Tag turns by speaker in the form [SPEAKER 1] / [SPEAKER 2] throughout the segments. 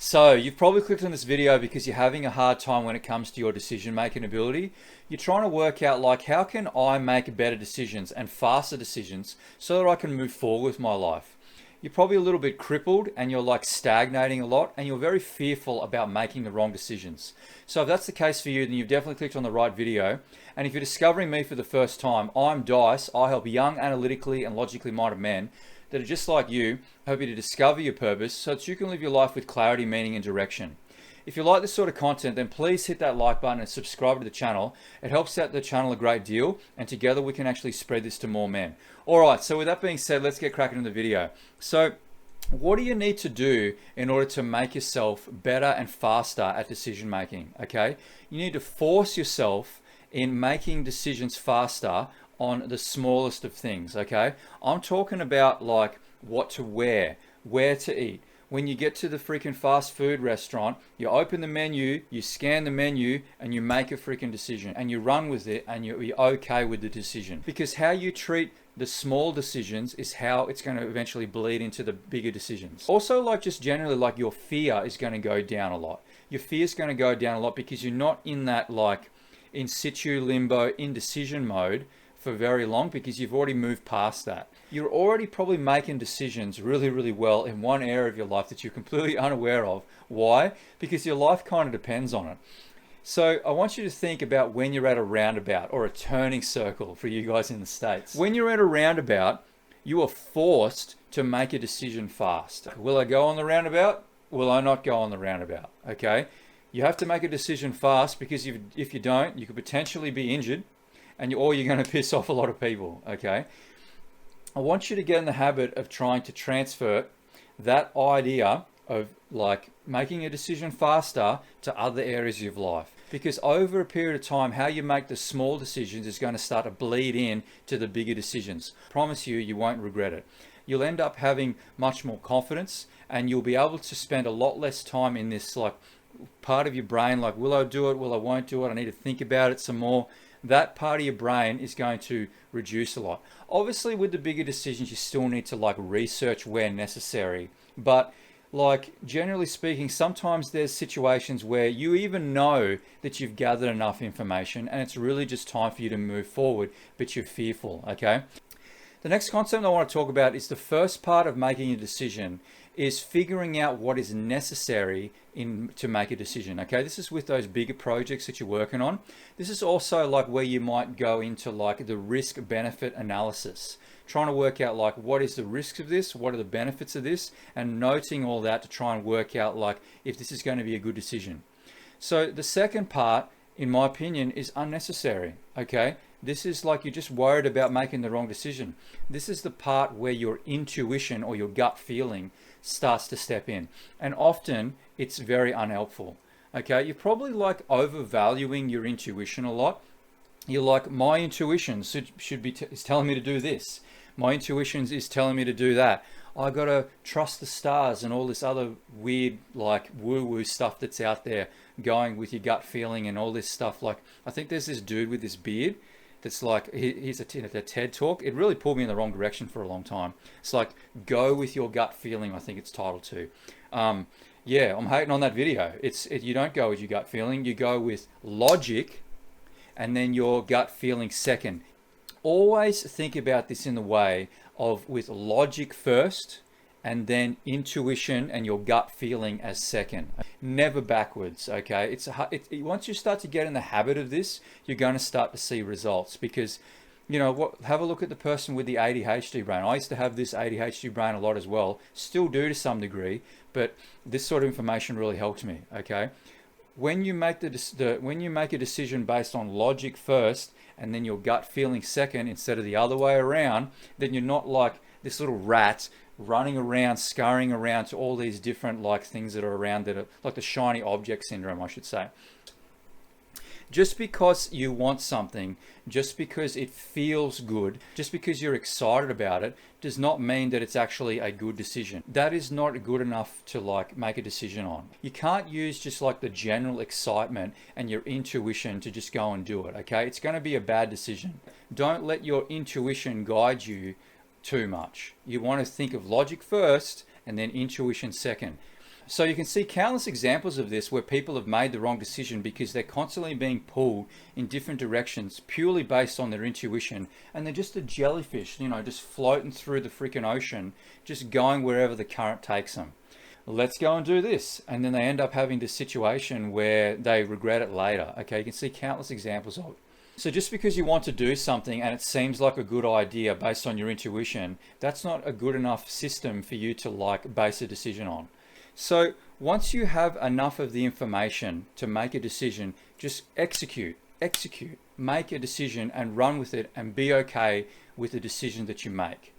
[SPEAKER 1] So you've probably clicked on this video because you're having a hard time when it comes to your decision making ability. You're trying to work out like, how can I make better decisions and faster decisions so that I can move forward with my life? You're probably a little bit crippled and you're like stagnating a lot and you're very fearful about making the wrong decisions. So if that's the case for you, then you've definitely clicked on the right video. And if you're discovering me for the first time, I'm Dice. I help young, analytically and logically minded men that are just like you, help you to discover your purpose so that you can live your life with clarity, meaning and direction. If you like this sort of content, then please hit that like button and subscribe to the channel. It helps out the channel a great deal, and together we can actually spread this to more men. All right, so with that being said, let's get cracking in the video. So what do you need to do in order to make yourself better and faster at decision making? Okay, you need to force yourself in making decisions faster on the smallest of things. Okay, I'm talking about like what to wear, where to eat. When you get to the freaking fast food restaurant, you open the menu, you scan the menu, and you make a freaking decision, and you run with it, and you're okay with the decision. Because how you treat the small decisions is how it's going to eventually bleed into the bigger decisions. Also, like just generally, like your fear is going to go down a lot. Your fear is going to go down a lot because you're not in that like in situ limbo indecision mode for very long, because you've already moved past that. You're already probably making decisions really, really well in one area of your life that you're completely unaware of. Why? Because your life kind of depends on it. So I want you to think about when you're at a roundabout or a turning circle for you guys in the States. When you're at a roundabout, you are forced to make a decision fast. Will I go on the roundabout? Will I not go on the roundabout? Okay. You have to make a decision fast, because if you don't, you could potentially be injured, or you're going to piss off a lot of people. Okay. I want you to get in the habit of trying to transfer that idea of like making a decision faster to other areas of life, because over a period of time, how you make the small decisions is going to start to bleed in to the bigger decisions. I promise you, you won't regret it. You'll end up having much more confidence, and you'll be able to spend a lot less time in this like part of your brain like, will I do it, will I won't do it, I need to think about it some more. That part of your brain is going to reduce a lot. Obviously with the bigger decisions, you still need to like research where necessary, but like generally speaking, sometimes there's situations where you even know that you've gathered enough information and it's really just time for you to move forward, but you're fearful. Okay. The next concept I want to talk about is the first part of making a decision is figuring out what is necessary to make a decision. Okay, this is with those bigger projects that you're working on. This is also like where you might go into like the risk benefit analysis, trying to work out like what is the risks of this, what are the benefits of this, and noting all that to try and work out like if this is going to be a good decision. So the second part, in my opinion, is unnecessary. Okay, this is like you're just worried about making the wrong decision. This is the part where your intuition or your gut feeling starts to step in, and often it's very unhelpful. Okay, you're probably like overvaluing your intuition a lot. You're like, my intuition is telling me to do this. My intuition is telling me to do that. I gotta trust the stars and all this other weird like woo-woo stuff that's out there going with your gut feeling and all this stuff. Like, I think there's this dude with this beard that's like, he's at a TED talk. It really pulled me in the wrong direction for a long time. It's like, go with your gut feeling, I think it's titled to. Yeah, I'm hating on that video. You don't go with your gut feeling, you go with logic and then your gut feeling second. Always think about this in the way of with logic first and then intuition and your gut feeling as second. Never backwards. Okay, once you start to get in the habit of this, you're going to start to see results, because you know what, have a look at the person with the ADHD brain. I used to have this ADHD brain a lot as well, still do to some degree, but this sort of information really helped me. Okay, when you make when you make a decision based on logic first and then your gut feeling second instead of the other way around, then you're not like this little rat running around, scurrying around to all these different like things that are around that are like the shiny object syndrome, I should say. Just because you want something, just because it feels good, just because you're excited about it, does not mean that it's actually a good decision. That is not good enough to like make a decision on. You can't use just like the general excitement and your intuition to just go and do it. Okay, it's going to be a bad decision. Don't let your intuition guide you too much. You want to think of logic first and then intuition second. So you can see countless examples of this where people have made the wrong decision because they're constantly being pulled in different directions purely based on their intuition, and they're just a jellyfish, just floating through the freaking ocean, just going wherever the current takes them. Let's go and do this, and then they end up having this situation where they regret it later. Okay, you can see countless examples of it. So just because you want to do something and it seems like a good idea based on your intuition, that's not a good enough system for you to base a decision on. So once you have enough of the information to make a decision, just execute, make a decision and run with it and be okay with the decision that you make.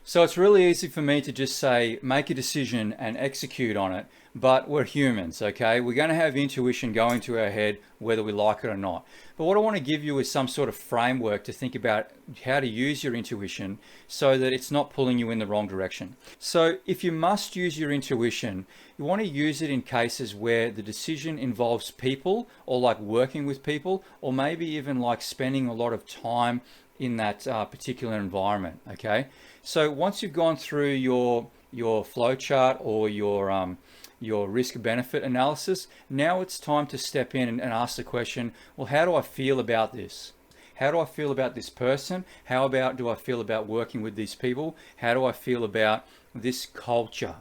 [SPEAKER 1] So it's really easy for me to just say, make a decision and execute on it, but we're humans, okay? We're going to have intuition going to our head whether we like it or not. But what I want to give you is some sort of framework to think about how to use your intuition so that it's not pulling you in the wrong direction. So if you must use your intuition, you want to use it in cases where the decision involves people, or like working with people, or maybe even like spending a lot of time in that particular environment, okay? So once you've gone through your flow chart or your risk benefit analysis, now it's time to step in and ask the question, well, how do I feel about this? How do I feel about this person? How do I feel about working with these people? How do I feel about this culture?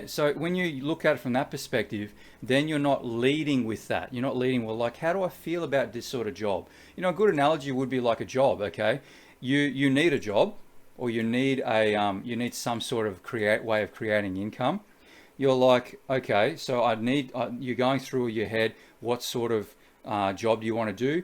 [SPEAKER 1] So when you look at it from that perspective, then you're not leading with that. You're not leading, well, like, how do I feel about this sort of job? A good analogy would be like a job, okay? You need a job, or you need some sort of way of creating income. You're like, okay, so you're going through your head, what sort of job do you want to do?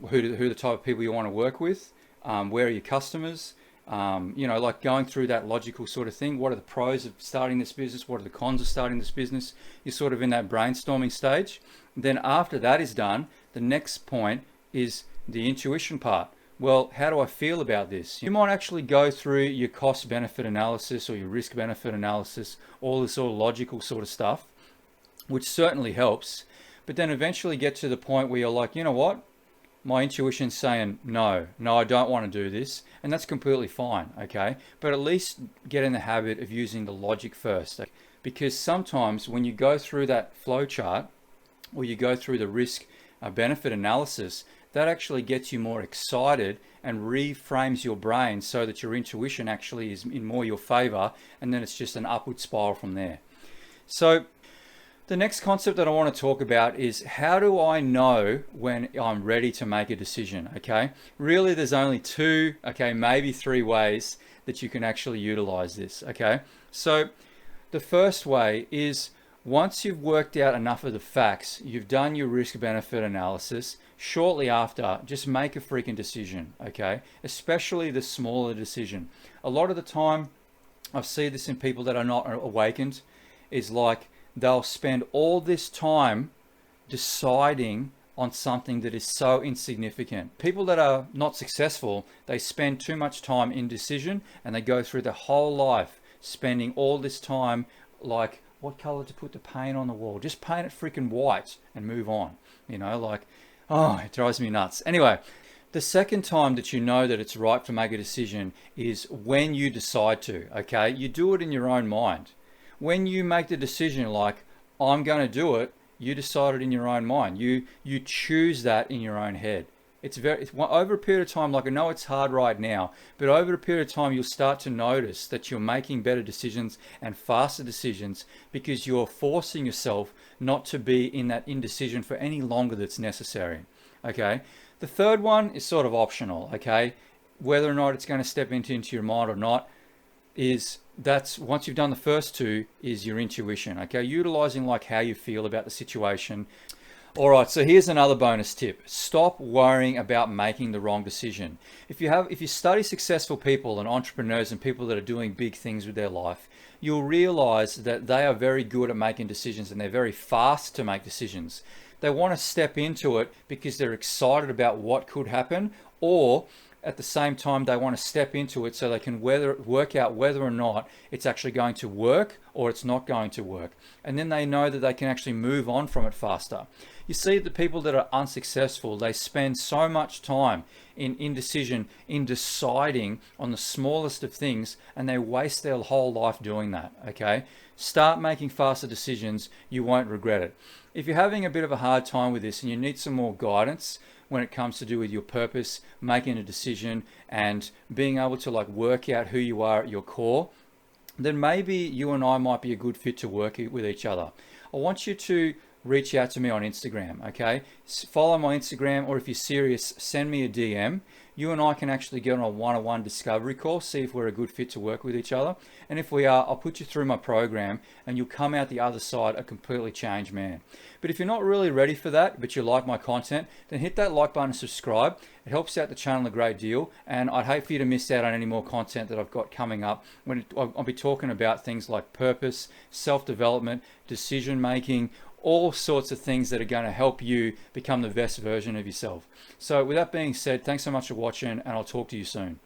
[SPEAKER 1] Who the type of people you want to work with? Where are your customers? Like going through that logical sort of thing. What are the pros of starting this business? What are the cons of starting this business? You're sort of in that brainstorming stage. Then after that is done, the next point is the intuition part. Well, how do I feel about this? You might actually go through your cost benefit analysis or your risk benefit analysis, all this sort of logical sort of stuff, which certainly helps. But then eventually get to the point where you're like, you know what? My intuition's saying, no, I don't want to do this. And that's completely fine, okay? But at least get in the habit of using the logic first. Because sometimes when you go through that flow chart or you go through the risk benefit analysis, that actually gets you more excited and reframes your brain so that your intuition actually is in more your favor, and then it's just an upward spiral from there. So the next concept that I want to talk about is, how do I know when I'm ready to make a decision, okay? Really, there's only two, okay, maybe three ways that you can actually utilize this, okay? So the first way is, once you've worked out enough of the facts, you've done your risk benefit analysis, shortly after, just make a freaking decision, okay? Especially the smaller decision. A lot of the time, I see this in people that are not awakened, is like they'll spend all this time deciding on something that is so insignificant. People that are not successful, they spend too much time in decision, and they go through their whole life spending all this time like, what color to put the paint on the wall? Just paint it freaking white and move on. Oh, it drives me nuts. Anyway, the second time that you know that it's right to make a decision is when you decide to, okay? You do it in your own mind. When you make the decision like, I'm going to do it, you decide it in your own mind. You choose that in your own head. It's over a period of time, like, I know it's hard right now, but over a period of time, you'll start to notice that you're making better decisions and faster decisions because you're forcing yourself not to be in that indecision for any longer that's necessary, okay? The third one is sort of optional, okay? Whether or not it's going to step into your mind or not, that's once you've done the first two, is your intuition, okay? Utilizing like how you feel about the situation. All right, so here's another bonus tip. Stop worrying about making the wrong decision. If you study successful people and entrepreneurs and people that are doing big things with their life, you'll realize that they are very good at making decisions, and they're very fast to make decisions. They want to step into it because they're excited about what could happen, or at the same time, they want to step into it so they can work out whether or not it's actually going to work or it's not going to work. And then they know that they can actually move on from it faster. You see, the people that are unsuccessful, they spend so much time in indecision, in deciding on the smallest of things, and they waste their whole life doing that, okay? Start making faster decisions. You won't regret it. If you're having a bit of a hard time with this and you need some more guidance when it comes to do with your purpose, making a decision, and being able to like work out who you are at your core, then maybe you and I might be a good fit to work with each other. I want you to reach out to me on Instagram, okay? Follow my Instagram, or if you're serious, send me a DM. You and I can actually get on a one-on-one discovery call, see if we're a good fit to work with each other. And if we are, I'll put you through my program and you'll come out the other side a completely changed man. But if you're not really ready for that, but you like my content, then hit that like button and subscribe. It helps out the channel a great deal, and I'd hate for you to miss out on any more content that I've got coming up. I'll be talking about things like purpose, self-development, decision making, all sorts of things that are going to help you become the best version of yourself. So with that being said, thanks so much for watching, and I'll talk to you soon.